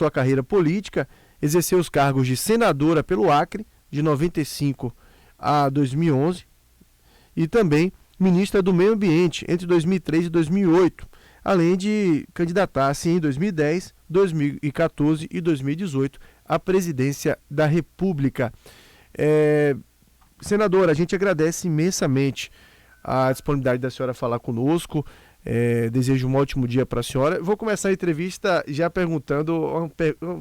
sua carreira política, exerceu os cargos de senadora pelo Acre, de 95 a 2011, e também ministra do Meio Ambiente, entre 2003 e 2008, além de candidatar-se em 2010, 2014 e 2018 à presidência da República. Senadora, a gente agradece imensamente a disponibilidade da senhora falar conosco. Desejo um ótimo dia para a senhora. Vou começar a entrevista já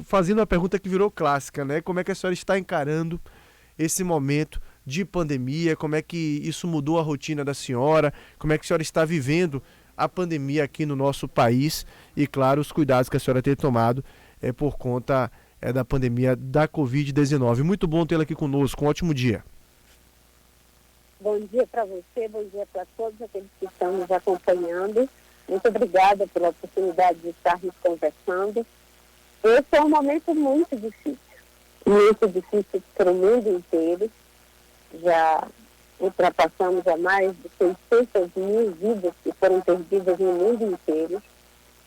fazendo uma pergunta que virou clássica, né? Como é que a senhora está encarando esse momento de pandemia? Como é que isso mudou a rotina da senhora? Como é que a senhora está vivendo a pandemia aqui no nosso país? E, claro, os cuidados que a senhora tem tomado por conta da pandemia da Covid-19. Muito bom tê-la aqui conosco. Um ótimo dia. Bom dia para você, bom dia para todos aqueles que estão nos acompanhando. Muito obrigada pela oportunidade de estarmos conversando. Esse é um momento muito difícil para o mundo inteiro. Já ultrapassamos a mais de 600 mil vidas que foram perdidas no mundo inteiro.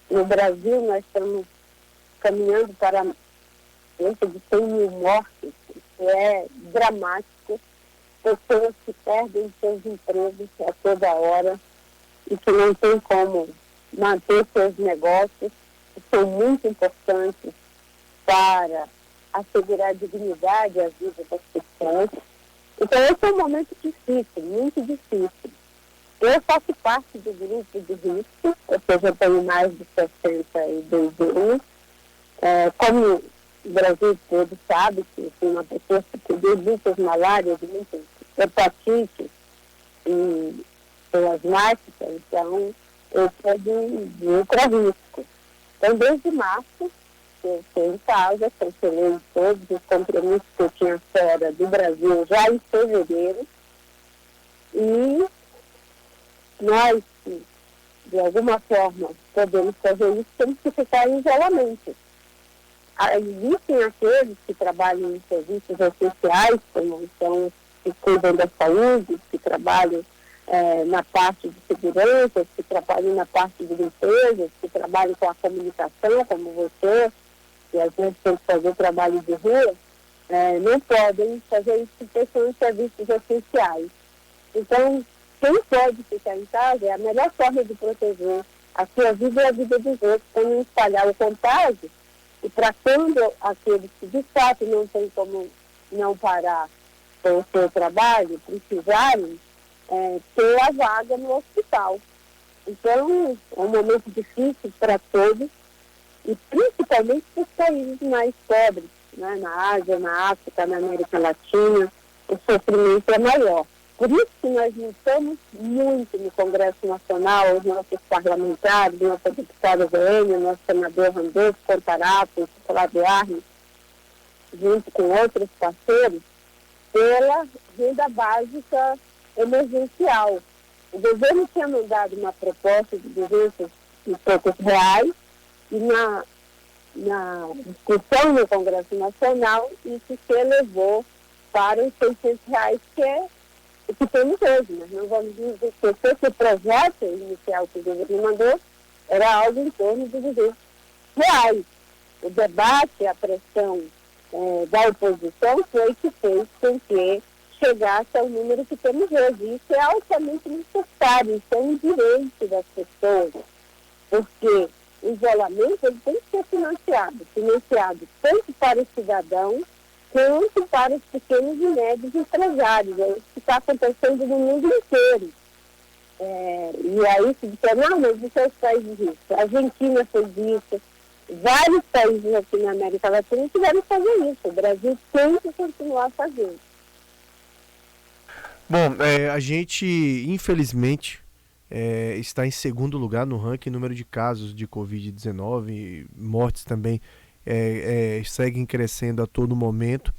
No Brasil, nós estamos caminhando para cerca de 100 mil mortes, que é dramático. Pessoas que perdem seus empregos a toda hora e que não têm como manter seus negócios, que são muito importantes para assegurar a dignidade à vida das pessoas. Então, esse é um momento difícil, muito difícil. Eu faço parte do grupo de risco, ou seja, eu tenho mais de 62 anos. Como o Brasil todo sabe que tem uma pessoa que perdeu muitas malárias, muitas hepatite e asmática, então eu sou de ultra-risco. Então, desde março, eu estou em casa, cancelei todos os compromissos que eu tinha fora do Brasil já em fevereiro, e nós, de alguma forma, podemos fazer isso, temos que ficar em isolamento. Existem aqueles que trabalham em serviços essenciais, como são que cuidam da saúde, que trabalham na parte de segurança, que trabalham na parte de limpeza, que trabalham com a comunicação, como você, que às vezes tem que fazer trabalho de rua, não podem fazer isso porque são serviços essenciais. Então, quem pode ficar em casa é a melhor forma de proteger a sua vida e a vida dos outros, para não espalhar o contágio, e para quando aqueles que de fato não têm como não parar com o seu trabalho, precisarem ter a vaga no hospital. Então, é um momento difícil para todos, e principalmente para os países mais pobres, né? Na Ásia, na África, na América Latina, o sofrimento é maior. Por isso que nós lutamos muito no Congresso Nacional, os nossos parlamentares, nossa deputada Goiânia, nosso senador Randolfo Contarato, Flávio Arnes, junto com outros parceiros, pela renda básica emergencial. O governo tinha mandado uma proposta de 200 e poucos reais, e na discussão no Congresso Nacional, isso se elevou para os 600 reais, que é o que temos hoje. Mas não vamos esquecer que o projeto inicial que o governo mandou era algo em torno de 200 reais. O debate, a pressão da oposição foi que fez com que chegasse ao número que temos hoje. Isso é altamente necessário, isso é um direito das pessoas, porque o isolamento ele tem que ser financiado tanto para o cidadão quanto para os pequenos e médios empresários. É isso que está acontecendo no mundo inteiro. E aí se disser, não, mas isso é os países ricos. A Argentina fez isso, vários países aqui na América Latina tiveram que fazer isso. O Brasil tem que continuar fazendo. Bom, a gente, infelizmente, está em segundo lugar no ranking, número de casos de Covid-19, mortes também seguem crescendo a todo momento.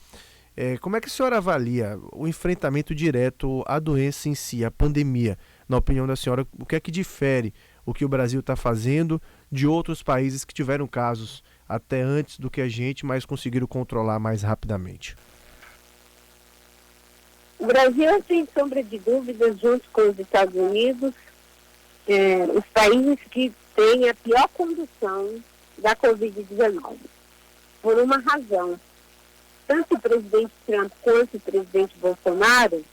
Como é que a senhora avalia o enfrentamento direto à doença em si, à pandemia? Na opinião da senhora, o que é que difere o que o Brasil está fazendo de outros países que tiveram casos até antes do que a gente, mas conseguiram controlar mais rapidamente? O Brasil, sem sombra de dúvidas, junto com os Estados Unidos, os países que têm a pior condução da Covid-19. por uma razão. Tanto o presidente Trump quanto o presidente Bolsonaro,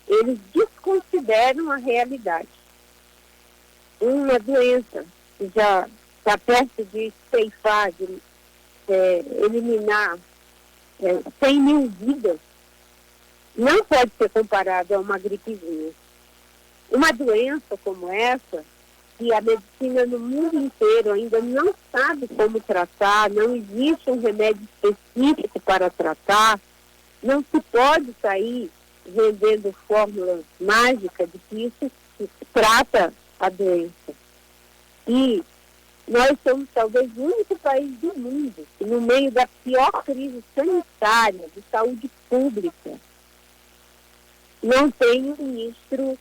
eles desconsideram a realidade. Uma doença que já está perto de ceifar, de eliminar 100 mil vidas, não pode ser comparado a uma gripezinha. Uma doença como essa, que a medicina no mundo inteiro ainda não sabe como tratar, não existe um remédio específico para tratar, não se pode sair vendendo fórmulas mágicas de que isso trata a doença. E nós somos talvez o único país do mundo que, no meio da pior crise sanitária, de saúde pública, não tem um ministro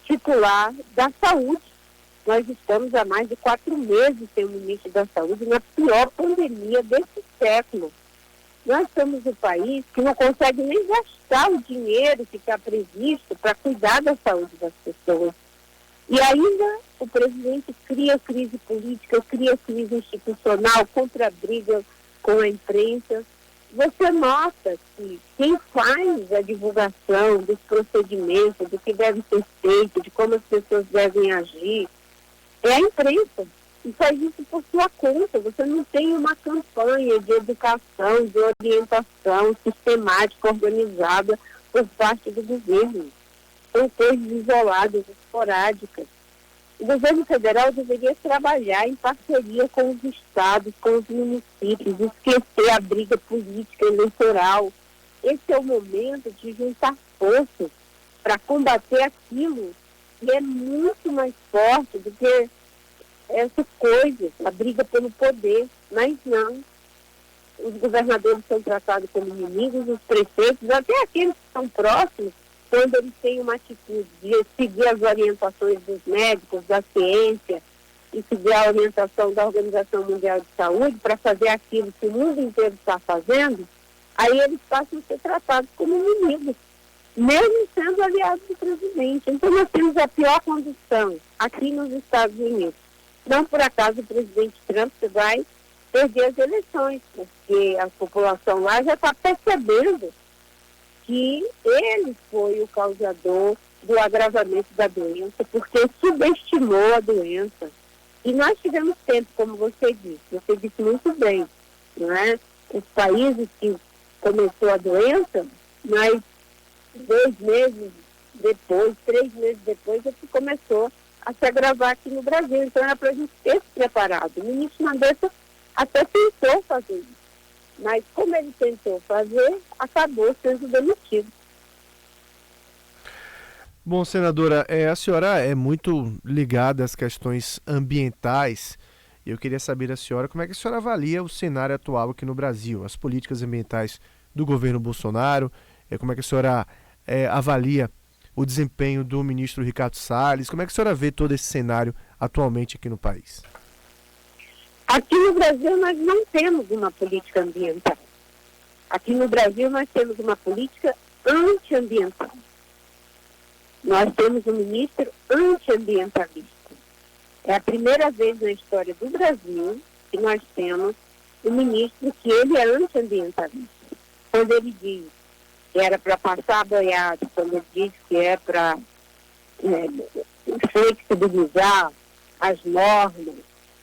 titular da saúde. Nós estamos há mais de 4 meses sem o ministro da saúde na pior pandemia desse século. Nós somos o país que não consegue nem gastar o dinheiro que está previsto para cuidar da saúde das pessoas. E ainda o presidente cria crise política, cria crise institucional, contra a briga com a imprensa. Você nota que quem faz a divulgação dos procedimentos, do que deve ser feito, de como as pessoas devem agir, é a imprensa. E faz isso por sua conta. Você não tem uma campanha de educação, de orientação sistemática, organizada por parte do governo. São coisas isoladas, esporádicas. O governo federal deveria trabalhar em parceria com os estados, com os municípios, esquecer a briga política eleitoral. Esse é o momento de juntar forças para combater aquilo que é muito mais forte do que essa coisa, a briga pelo poder. Mas não. Os governadores são tratados como inimigos, os prefeitos, até aqueles que são próximos, quando eles têm uma atitude de seguir as orientações dos médicos, da ciência, e seguir a orientação da Organização Mundial de Saúde para fazer aquilo que o mundo inteiro está fazendo, aí eles passam a ser tratados como inimigos, mesmo sendo aliados do presidente. Então nós temos a pior condição aqui nos Estados Unidos. Não por acaso o presidente Trump vai perder as eleições, porque a população lá já está percebendo que ele foi o causador do agravamento da doença, porque subestimou a doença. E nós tivemos tempo, como você disse muito bem, não é? Os países que começou a doença, mas 2 meses depois, 3 meses depois, é que começou a se agravar aqui no Brasil. Então era para a gente ter se preparado. O ministro Mandetta até tentou fazer isso. Mas como ele tentou fazer, acabou sendo demitido. Bom, senadora, a senhora é muito ligada às questões ambientais. Eu queria saber da senhora como é que a senhora avalia o cenário atual aqui no Brasil, as políticas ambientais do governo Bolsonaro, como é que a senhora avalia o desempenho do ministro Ricardo Salles, como é que a senhora vê todo esse cenário atualmente aqui no país? Aqui no Brasil nós não temos uma política ambiental. Aqui no Brasil nós temos uma política antiambiental. Nós temos um ministro antiambientalista. É a primeira vez na história do Brasil que nós temos um ministro que ele é antiambientalista. Quando ele diz que era para passar a boiada, quando ele diz que é para flexibilizar as normas,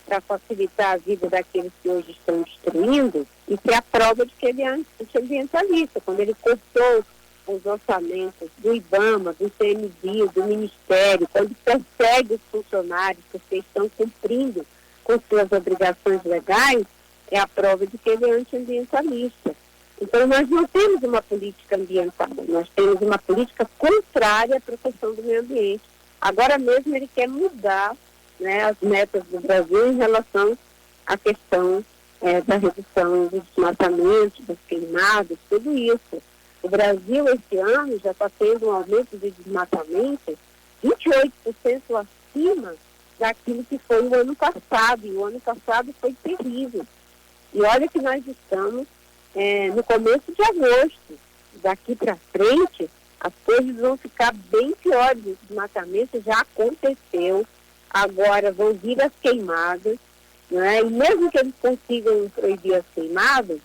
para facilitar a vida daqueles que hoje estão destruindo, isso é a prova de que ele é antiambientalista. Quando ele cortou os orçamentos do IBAMA, do CNBio, do Ministério, quando persegue os funcionários porque estão cumprindo com suas obrigações legais, é a prova de que ele é antiambientalista. Então nós não temos uma política ambiental, nós temos uma política contrária à proteção do meio ambiente. Agora mesmo ele quer mudar, né, as metas do Brasil em relação à questão da redução do desmatamento, das queimadas, tudo isso. O Brasil, esse ano, já está tendo um aumento de desmatamento 28% acima daquilo que foi o ano passado, e o ano passado foi terrível. E olha que nós estamos no começo de agosto. Daqui para frente, as coisas vão ficar bem piores. O desmatamento já aconteceu. Agora vão vir as queimadas, né? E mesmo que eles consigam proibir as queimadas,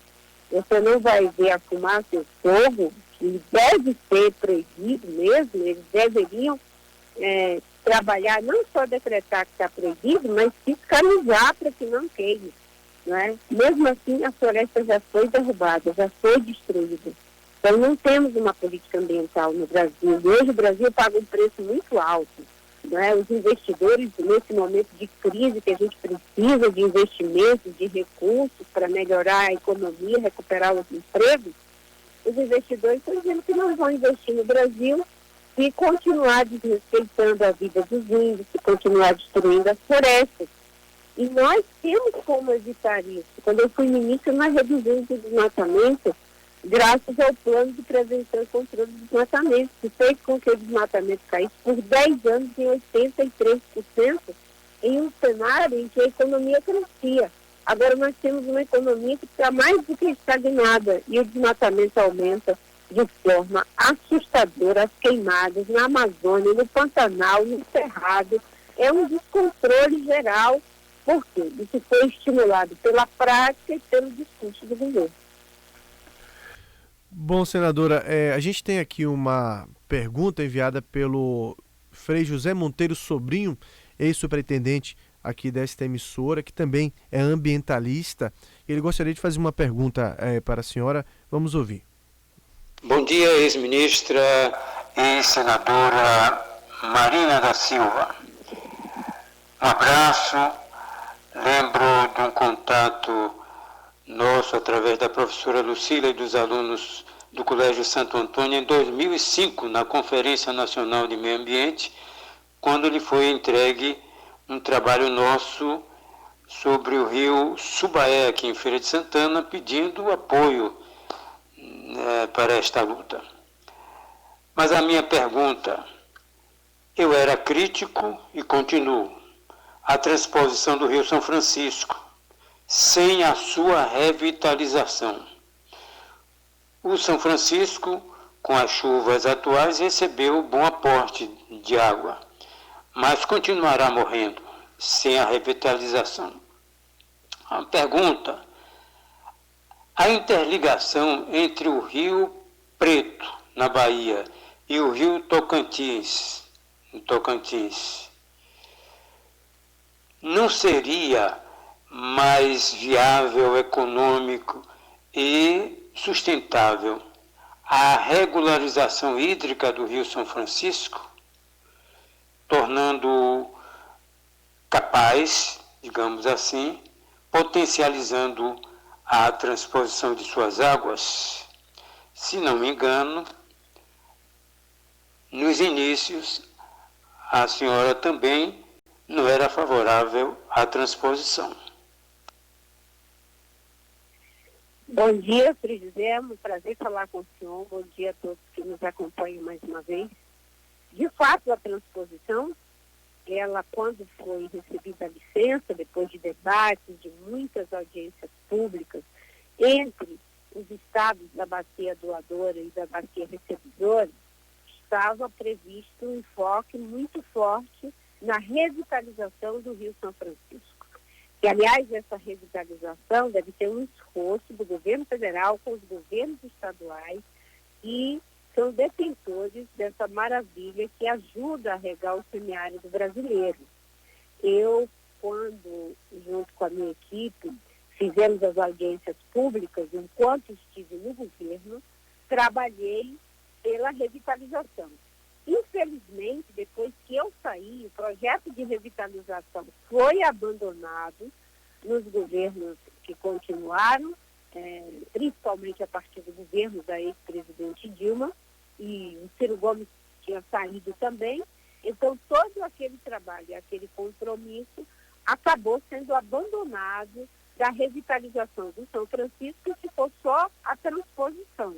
você não vai ver a fumaça e o fogo, que deve ser proibido mesmo, eles deveriam trabalhar, não só decretar que está proibido, mas fiscalizar para que não queime. Não é? Mesmo assim, a floresta já foi derrubada, já foi destruída. Então, não temos uma política ambiental no Brasil. E hoje o Brasil paga um preço muito alto. Não é? Os investidores, nesse momento de crise, que a gente precisa de investimentos, de recursos para melhorar a economia, recuperar os empregos, os investidores estão dizendo que não vão investir no Brasil se continuar desrespeitando a vida dos índios, se continuar destruindo as florestas. E nós temos como evitar isso. Quando eu fui ministra, nós reduzimos o desmatamento graças ao plano de prevenção e controle do desmatamento, que fez com que o desmatamento caísse por 10 anos em 83%, em um cenário em que a economia crescia. Agora nós temos uma economia que está mais do que estagnada e o desmatamento aumenta de forma assustadora. As queimadas na Amazônia, no Pantanal, no Cerrado, é um descontrole geral. Por quê? Isso foi estimulado pela prática e pelo discurso do governo. Bom, senadora, a gente tem aqui uma pergunta enviada pelo Frei José Monteiro Sobrinho, ex-superintendente aqui desta emissora, que também é ambientalista. Ele gostaria de fazer uma pergunta para a senhora. Vamos ouvir. Bom dia, ex-ministra e senadora Marina da Silva. Um abraço. Lembro de um contato nosso através da professora Lucília e dos alunos do Colégio Santo Antônio em 2005, na Conferência Nacional de Meio Ambiente, quando lhe foi entregue um trabalho nosso sobre o rio Subaé, aqui em Feira de Santana, pedindo apoio para esta luta. Mas a minha pergunta, eu era crítico e continuo, à transposição do Rio São Francisco, sem a sua revitalização. O São Francisco, com as chuvas atuais, recebeu bom aporte de água, mas continuará morrendo sem a revitalização. A pergunta, a interligação entre o Rio Preto, na Bahia, e o Rio Tocantins, no Tocantins, não seria mais viável, econômico e sustentável a regularização hídrica do Rio São Francisco, tornando-o capaz, digamos assim, potencializando a transposição de suas águas? Se não me engano, nos inícios, a senhora também não era favorável à transposição. Bom dia, Frei José, é um prazer falar com o senhor. Bom dia a todos que nos acompanham mais uma vez. De fato, a transposição, ela, quando foi recebida a licença, depois de debates, de muitas audiências públicas, entre os estados da bacia doadora e da bacia recebedora, estava previsto um enfoque muito forte na revitalização do Rio São Francisco. E, aliás, essa revitalização deve ter um esforço do governo federal com os governos estaduais e são detentores dessa maravilha que ajuda a regar o semiárido brasileiro. Eu, quando, junto com a minha equipe, fizemos as audiências públicas, enquanto estive no governo, trabalhei pela revitalização. Infelizmente, depois que eu saí, o projeto de revitalização foi abandonado nos governos que continuaram, principalmente a partir do governo da ex-presidente Dilma, e o Ciro Gomes tinha saído também. Então, todo aquele trabalho, aquele compromisso, acabou sendo abandonado da revitalização do São Francisco e ficou só a transposição.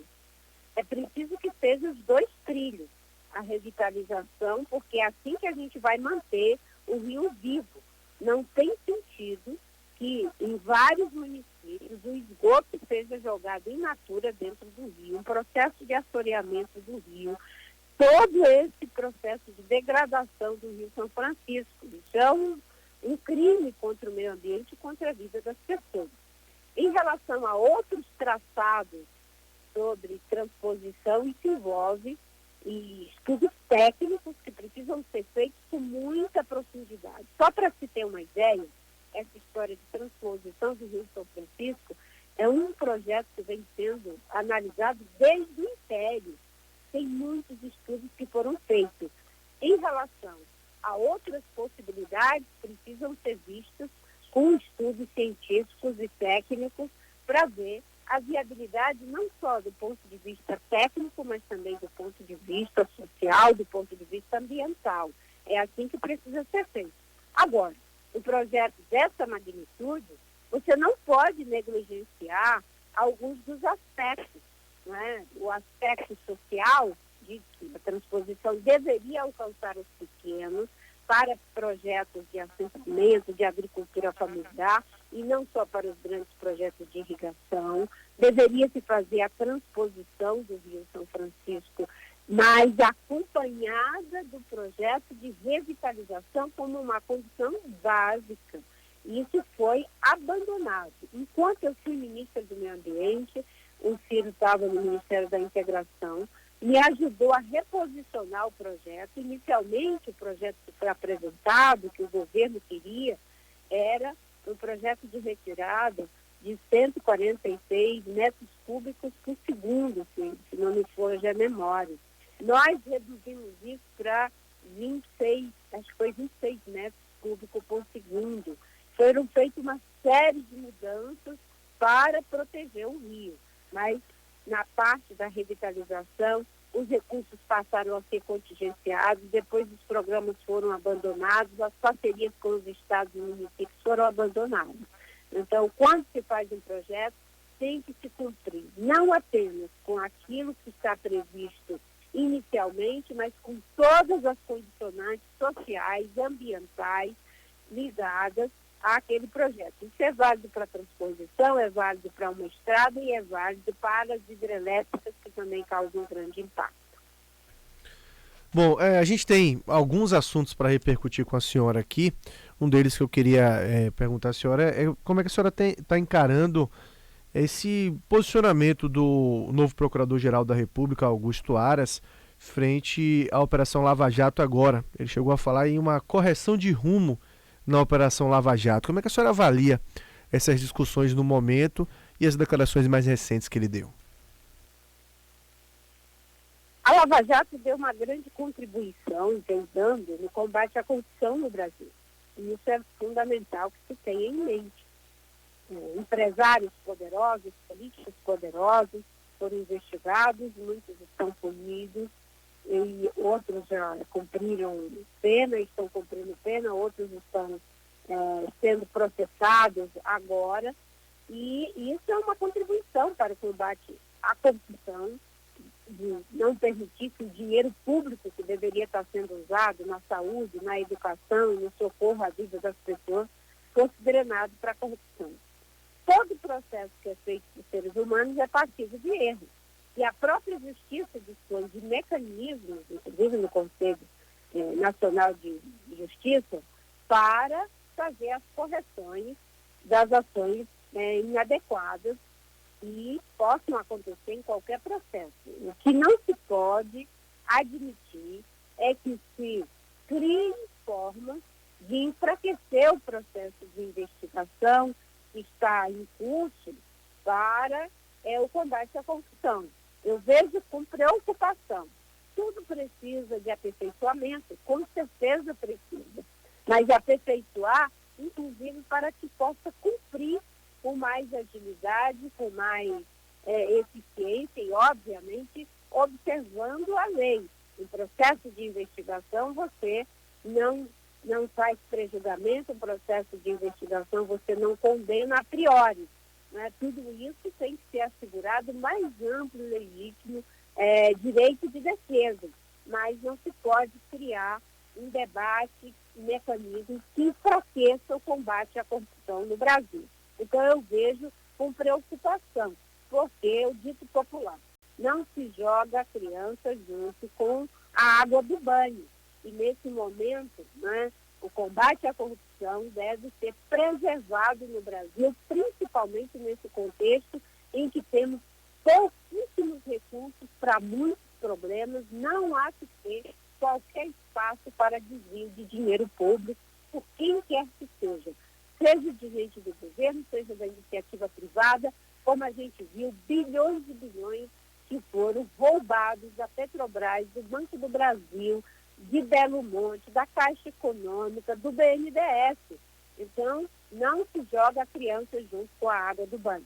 É preciso que seja os dois trilhos, a revitalização, porque é assim que a gente vai manter o rio vivo. Não tem sentido que em vários municípios o esgoto seja jogado in natura dentro do rio, um processo de assoreamento do rio, todo esse processo de degradação do Rio São Francisco. Isso é um crime contra o meio ambiente e contra a vida das pessoas. Em relação a outros traçados sobre transposição, isso envolve estudos técnicos que precisam ser feitos com muita profundidade. Só para se ter uma ideia, essa história de transposição do Rio São Francisco é um projeto que vem sendo analisado desde o Império. Tem muitos estudos que foram feitos. Em relação a outras possibilidades, precisam ser vistas com estudos científicos e técnicos para ver a viabilidade não só do ponto de vista técnico, mas também do ponto de vista social, do ponto de vista ambiental. É assim que precisa ser feito. Agora, um projeto dessa magnitude, você não pode negligenciar alguns dos aspectos, não é? O aspecto social de que a transposição deveria alcançar os pequenos para projetos de assentamento, de agricultura familiar, e não só para os grandes projetos de irrigação. Deveria se fazer a transposição do Rio São Francisco, mas acompanhada do projeto de revitalização como uma condição básica. Isso foi abandonado. Enquanto eu fui ministra do Meio Ambiente, o Ciro estava no Ministério da Integração, me ajudou a reposicionar o projeto. Inicialmente, o projeto que foi apresentado, que o governo queria, era um projeto de retirada de 146 metros cúbicos por segundo, se não me foge a memória. Nós reduzimos isso para 26, acho que foi 26 metros cúbicos por segundo. Foram feitas uma série de mudanças para proteger o rio, mas na parte da revitalização, os recursos passaram a ser contingenciados, depois os programas foram abandonados, as parcerias com os estados e municípios foram abandonadas. Então, quando se faz um projeto, tem que se cumprir, não apenas com aquilo que está previsto inicialmente, mas com todas as condicionantes sociais, ambientais, ligadas àquele projeto. Isso é válido para a transposição, é válido para uma estrada e é válido para as hidrelétricas, que também causam um grande impacto. Bom, a gente tem alguns assuntos para repercutir com a senhora aqui. Um deles que eu queria perguntar à senhora é como é que a senhora está encarando esse posicionamento do novo Procurador-Geral da República, Augusto Aras, frente à Operação Lava Jato agora. Ele chegou a falar em uma correção de rumo na Operação Lava Jato. Como é que a senhora avalia essas discussões no momento e as declarações mais recentes que ele deu? A Lava Jato deu uma grande contribuição, vem dando, no combate à corrupção no Brasil. E isso é fundamental que se tenha em mente. Empresários poderosos, políticos poderosos foram investigados, muitos estão punidos, e outros já cumpriram pena, estão cumprindo pena, outros estão sendo processados agora. E isso é uma contribuição para o combate à corrupção, de não permitir que o dinheiro público que deveria estar sendo usado na saúde, na educação e no socorro à vida das pessoas fosse drenado para a corrupção. Todo o processo que é feito por seres humanos é passível de erro. E a própria Justiça dispõe de mecanismos, inclusive no Conselho Nacional de Justiça, para fazer as correções das ações inadequadas e possam acontecer em qualquer processo. O que não se pode admitir é que se criem formas de enfraquecer o processo de investigação que está em curso para o combate à corrupção. Eu vejo com preocupação. Tudo precisa de aperfeiçoamento, com certeza precisa, mas aperfeiçoar, inclusive, para que possa cumprir com mais agilidade, com mais eficiência e, obviamente, observando a lei. Em processo de investigação, você não faz prejulgamento, o processo de investigação você não condena a priori. Né? Tudo isso tem que ser assegurado o mais amplo e legítimo direito de defesa, mas não se pode criar um debate, um mecanismo que enfraqueça o combate à corrupção no Brasil. Então eu vejo com preocupação, porque o dito popular, não se joga a criança junto com a água do banho. E nesse momento, né, o combate à corrupção educação deve ser preservado no Brasil, principalmente nesse contexto em que temos pouquíssimos recursos para muitos problemas. Não há que ter qualquer espaço para desvio de dinheiro público, por quem quer que seja de gente do governo, seja da iniciativa privada, como a gente viu, bilhões e bilhões que foram roubados da Petrobras, do Banco do Brasil, de Belo Monte, da Caixa Econômica, do BNDES. Então, não se joga a criança junto com a água do banho.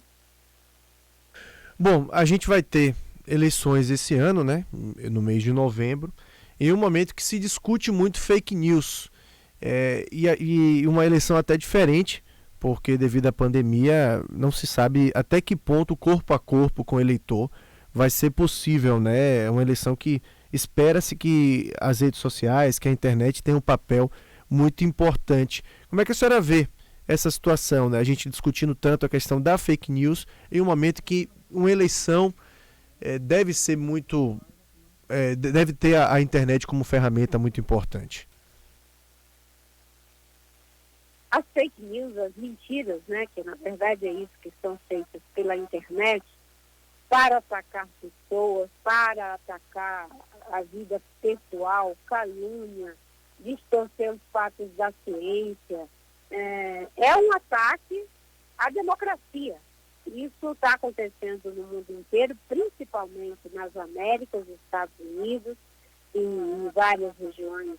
Bom, a gente vai ter eleições esse ano, né, no mês de novembro, em um momento que se discute muito fake news. E uma eleição até diferente, porque devido à pandemia não se sabe até que ponto o corpo a corpo com o eleitor vai ser possível, né? É uma eleição que espera-se que as redes sociais, que a internet tenha um papel muito importante. Como é que a senhora vê essa situação, né? A gente discutindo tanto a questão da fake news em um momento que uma eleição deve ser muito... deve ter a internet como ferramenta muito importante. As fake news, as mentiras, né, que na verdade é isso que são feitas pela internet, para atacar pessoas, para atacar a vida pessoal, calúnia, distorcer os fatos da ciência, é um ataque à democracia. Isso está acontecendo no mundo inteiro, principalmente nas Américas, nos Estados Unidos, em várias regiões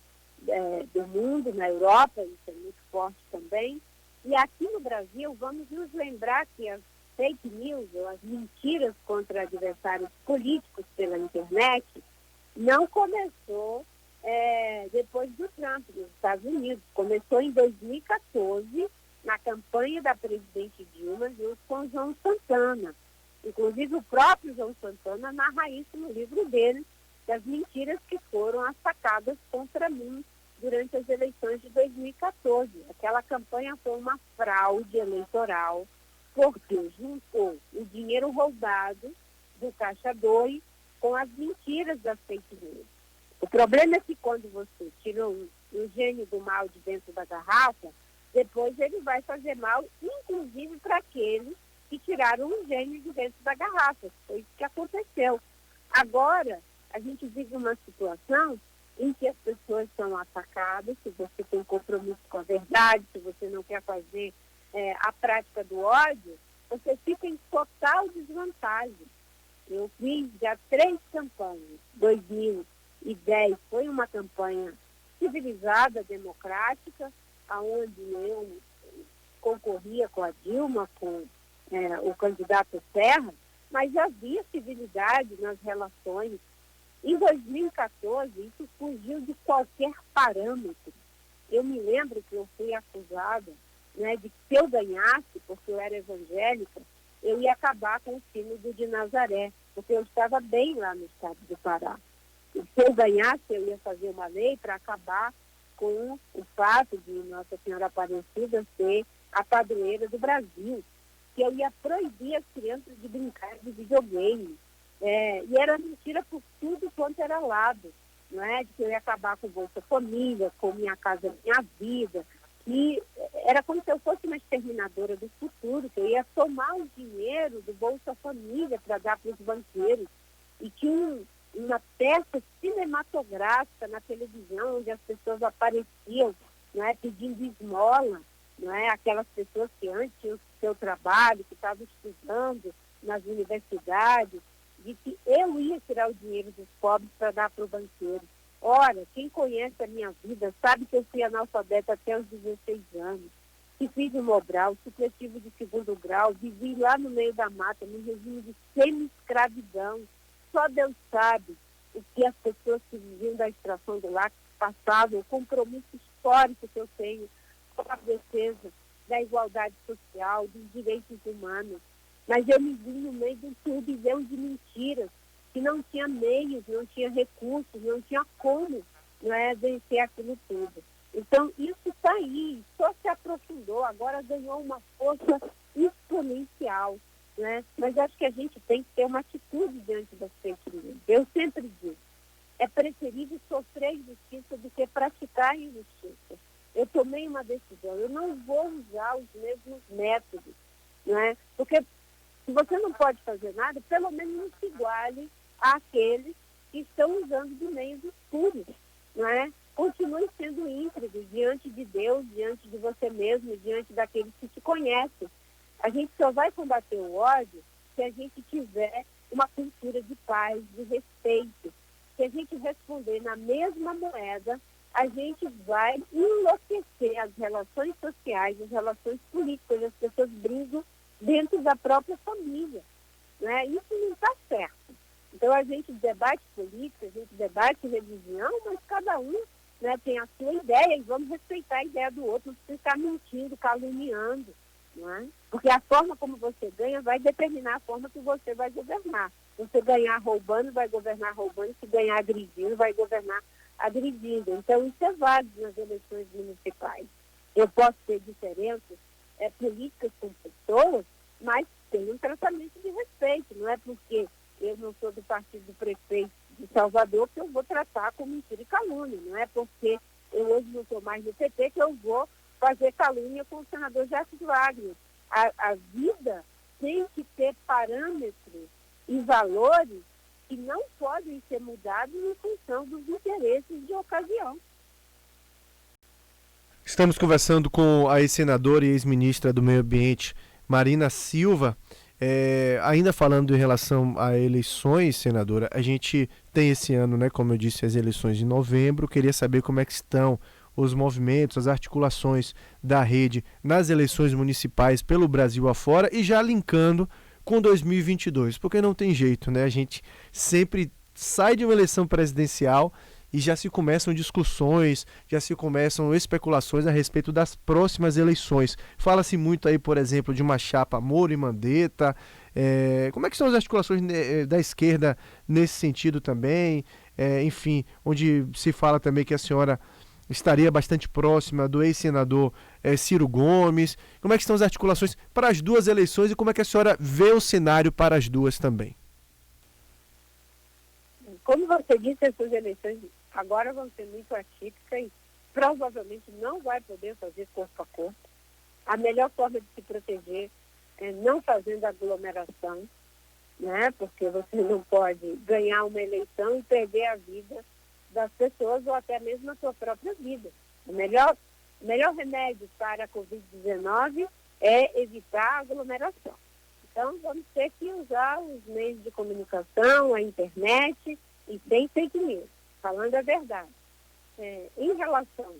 do mundo, na Europa, isso é muito forte também. E aqui no Brasil, vamos nos lembrar que as fake news, ou as mentiras contra adversários políticos pela internet, não começou depois do Trump, dos Estados Unidos. Começou em 2014, na campanha da presidente Dilma, junto com o João Santana. Inclusive, o próprio João Santana narra isso no livro dele, das mentiras que foram atacadas contra mim durante as eleições de 2014. Aquela campanha foi uma fraude eleitoral, porque juntou o dinheiro roubado do Caixa 2 com as mentiras das fake news. O problema é que quando você tira o gênio do mal de dentro da garrafa, depois ele vai fazer mal, inclusive para aqueles que tiraram o gênio de dentro da garrafa. Foi isso que aconteceu. Agora, a gente vive uma situação em que as pessoas são atacadas. Se você tem compromisso com a verdade, se você não quer fazer a prática do ódio, você fica em total desvantagem. Eu fiz já 3 campanhas. 2010 foi uma campanha civilizada, democrática, onde eu concorria com a Dilma, com o candidato Serra, mas havia civilidade nas relações. Em 2014, isso fugiu de qualquer parâmetro. Eu me lembro que eu fui acusada, né, de que se eu ganhasse, porque eu era evangélica, eu ia acabar com o sínodo de Nazaré, porque eu estava bem lá no estado do Pará. E se eu ganhasse, eu ia fazer uma lei para acabar com o fato de Nossa Senhora Aparecida ser a padroeira do Brasil, que eu ia proibir as crianças de brincar de videogame. E era mentira por tudo quanto era lado, não é? De que eu ia acabar com o Bolsa Família, com Minha Casa Minha Vida, que era como se eu fosse uma exterminadora do futuro, que eu ia tomar o dinheiro do Bolsa Família para dar para os banqueiros, e tinha uma peça cinematográfica na televisão onde as pessoas apareciam, não é, pedindo esmola, não é? Aquelas pessoas que antes tinham seu trabalho, que estavam estudando nas universidades, de que eu ia tirar o dinheiro dos pobres para dar para o banqueiro. Ora, quem conhece a minha vida sabe que eu fui analfabeta até os 16 anos, que fiz o Mobral, supletivo de 2º grau, vivi lá no meio da mata, no regime de semi-escravidão. Só Deus sabe o que as pessoas que viviam da extração do lacre passavam, o compromisso histórico que eu tenho com a defesa da igualdade social, dos direitos humanos. Mas eu me vi no meio de um turbilhão de mentiras, que não tinha meios, não tinha recursos, não tinha como, não é, vencer aquilo tudo. Então, isso está aí, só se aprofundou, agora ganhou uma força exponencial, né? Mas acho que a gente tem que ter uma atitude diante das fake news. Eu sempre digo, é preferível sofrer injustiça do que praticar injustiça. eu tomei uma decisão, eu não vou usar os mesmos métodos, né? Porque se você não pode fazer nada, pelo menos não se iguale àqueles que estão usando de meios escuros, não é? Continue sendo íntegro diante de Deus, diante de você mesmo, diante daqueles que te conhecem. A gente só vai combater o ódio se a gente tiver uma cultura de paz, de respeito. Se a gente responder na mesma moeda, a gente vai enlouquecer as relações sociais, as relações políticas, as pessoas brigam dentro da própria família, né? Isso não está certo. Então a gente debate política, a gente debate religião, mas cada um, né, tem a sua ideia e vamos respeitar a ideia do outro, não precisa ficar mentindo, caluniando, não é? Porque a forma como você ganha vai determinar a forma que você vai governar. Se você ganhar roubando, vai governar roubando, se ganhar agredindo, vai governar agredindo. Então isso é válido nas eleições municipais. Eu posso ter diferenças políticas com pessoas, mas tem um tratamento de respeito. Não é porque eu não sou do partido do prefeito de Salvador que eu vou tratar com mentira e calúnia. Não é porque eu hoje não sou mais do PT que eu vou fazer calúnia com o senador Jacques Wagner. A vida tem que ter parâmetros e valores que não podem ser mudados em função dos interesses de ocasião. Estamos conversando com a ex-senadora e ex-ministra do Meio Ambiente, Marina Silva. Ainda falando em relação a eleições, senadora, a gente tem esse ano, né, como eu disse, as eleições de novembro. Queria saber como é que estão os movimentos, as articulações da rede nas eleições municipais pelo Brasil afora e já linkando com 2022, porque não tem jeito, né? A gente sempre sai de uma eleição presidencial e já se começam discussões, já se começam especulações a respeito das próximas eleições. Fala-se muito aí, por exemplo, de uma chapa Moro e Mandetta. Como é que são as articulações da esquerda nesse sentido também? Enfim, onde se fala também que a senhora estaria bastante próxima do ex-senador Ciro Gomes. Como é que estão as articulações para as duas eleições e como é que a senhora vê o cenário para as duas também? Como você disse, essas eleições agora vão ser muito atípicas e provavelmente não vai poder fazer corpo a corpo. A melhor forma de se proteger é não fazendo aglomeração, né? Porque você não pode ganhar uma eleição e perder a vida das pessoas ou até mesmo a sua própria vida. O melhor remédio para a Covid-19 é evitar a aglomeração. Então, vamos ter que usar os meios de comunicação, a internet e sem fake news, falando a verdade. Em relação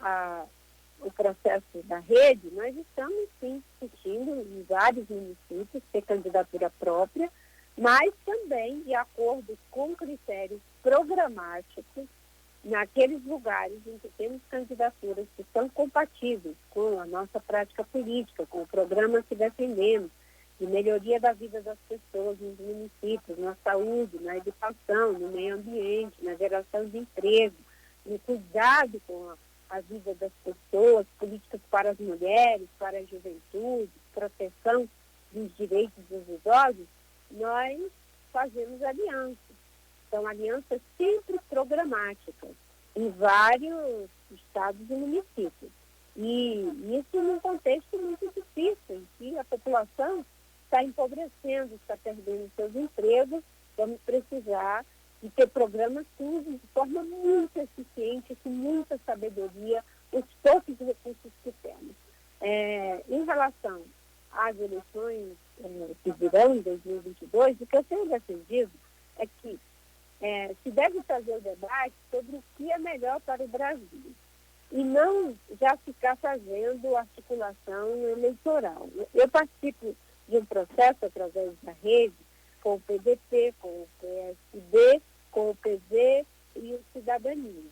ao processo da rede, nós estamos, sim, discutindo em vários municípios ter candidatura própria, mas também de acordo com critérios programáticos naqueles lugares em que temos candidaturas que são compatíveis com a nossa prática política, com o programa que defendemos, de melhoria da vida das pessoas nos municípios, na saúde, na educação, no meio ambiente, na geração de emprego, no cuidado com a vida das pessoas, políticas para as mulheres, para a juventude, proteção dos direitos dos idosos, nós fazemos alianças. São alianças sempre programáticas em vários estados e municípios. E isso num contexto muito difícil, em que a população está empobrecendo, está perdendo seus empregos. Vamos precisar de ter programas que usem de forma muito eficiente, com muita sabedoria, os poucos recursos que temos. Em relação às eleições que virão em 2022, o que eu tenho defendido é que se deve fazer o debate sobre o que é melhor para o Brasil e não já ficar fazendo articulação eleitoral. Eu participo de um processo através da rede com o PDT, com o PSD, com o PV e o Cidadania.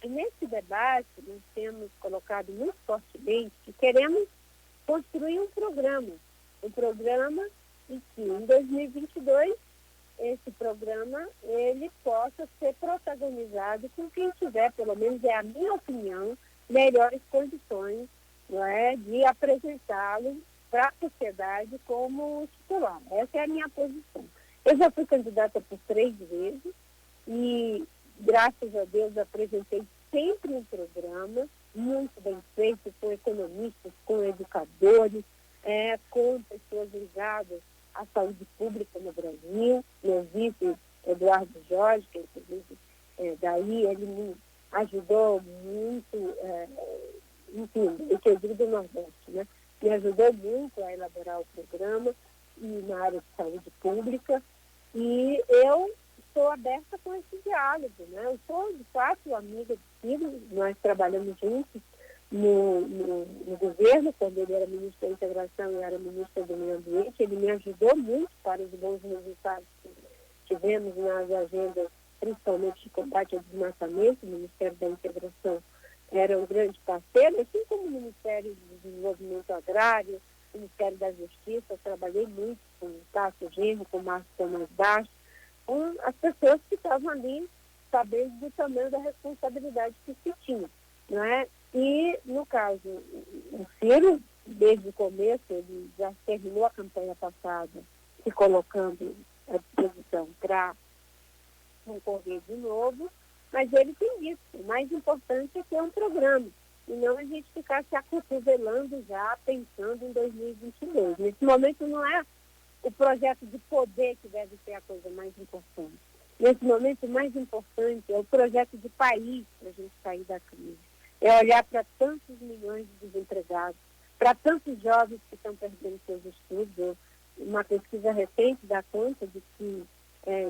E nesse debate nós temos colocado muito fortemente que queremos construir um programa em que em 2022 esse programa ele possa ser protagonizado com quem tiver, pelo menos é a minha opinião, melhores condições, não é, de apresentá-lo para a sociedade como titular. Essa é a minha posição. Eu já fui candidata por 3 vezes e, graças a Deus, apresentei sempre um programa muito bem feito com economistas, com educadores, com pessoas ligadas à saúde pública no Brasil. Meu vice, Eduardo Jorge, que inclusive daí ele me ajudou muito, enfim, o que eu digo do Nordeste, né? Me ajudou muito a elaborar o programa e na área de saúde pública, e eu estou aberta com esse diálogo, né? Eu sou, de fato, amiga do Ciro, nós trabalhamos juntos no governo, quando ele era ministro da Integração e era ministro do Meio Ambiente. Ele me ajudou muito para os bons resultados que tivemos nas agendas, principalmente de combate ao desmatamento. O Ministério da Integração era um grande parceiro, assim como o Ministério do Desenvolvimento Agrário, o Ministério da Justiça. Eu trabalhei muito com o Tasso Genro, com o Márcio Tomás Baixo, com as pessoas que estavam ali sabendo do tamanho da responsabilidade que se tinha, não é? E, no caso, o Ciro, desde o começo, ele já terminou a campanha passada se colocando à disposição para concorrer de novo, mas ele tem isso. O mais importante é ter um programa, e não a gente ficar se acotovelando já, pensando em 2022. Nesse momento não é o projeto de poder que deve ser a coisa mais importante. Nesse momento, o mais importante é o projeto de país para a gente sair da crise. É olhar para tantos milhões de desempregados, para tantos jovens que estão perdendo seus estudos. Uma pesquisa recente dá conta de que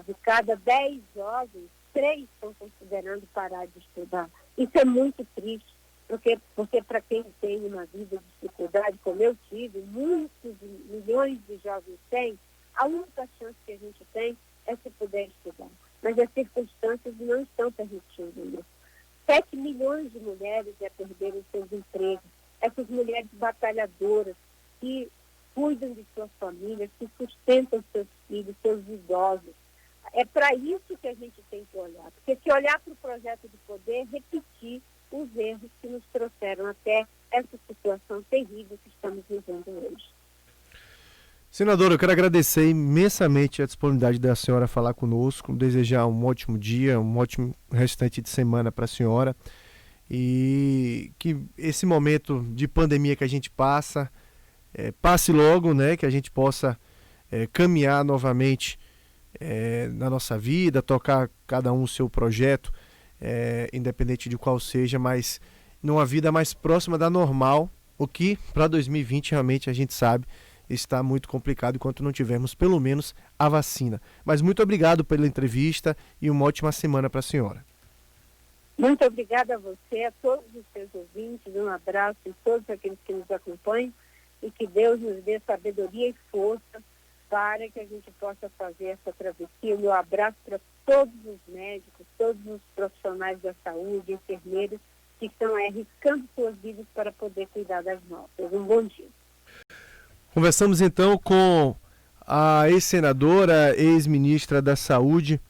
de cada 10 jovens, 3 estão considerando parar de estudar. Isso é muito triste, porque para quem tem uma vida de dificuldade, como eu tive, muitos milhões de jovens têm, a única chance que a gente tem é se puder estudar. Mas as circunstâncias não estão permitindo isso. 7 milhões de mulheres já perderam seus empregos. Essas mulheres batalhadoras que cuidam de suas famílias, que sustentam seus filhos, seus idosos. É para isso que a gente tem que olhar. Porque se olhar para o projeto de poder, repetir os erros que nos trouxeram até essa situação terrível que estamos vivendo hoje. Senadora, eu quero agradecer imensamente a disponibilidade da senhora a falar conosco, desejar um ótimo dia, um ótimo restante de semana para a senhora, e que esse momento de pandemia que a gente passe logo, né, que a gente possa caminhar novamente na nossa vida, tocar cada um o seu projeto, independente de qual seja, mas numa vida mais próxima da normal, o que para 2020 realmente a gente sabe está muito complicado enquanto não tivermos pelo menos a vacina. Mas muito obrigado pela entrevista e uma ótima semana para a senhora. Muito obrigada a você, a todos os seus ouvintes, um abraço a todos aqueles que nos acompanham, e que Deus nos dê sabedoria e força para que a gente possa fazer essa travessia. Meu abraço para todos os médicos, todos os profissionais da saúde, enfermeiros, que estão arriscando suas vidas para poder cuidar das nossas. Um bom dia. Conversamos então com a ex-senadora, ex-ministra da Saúde,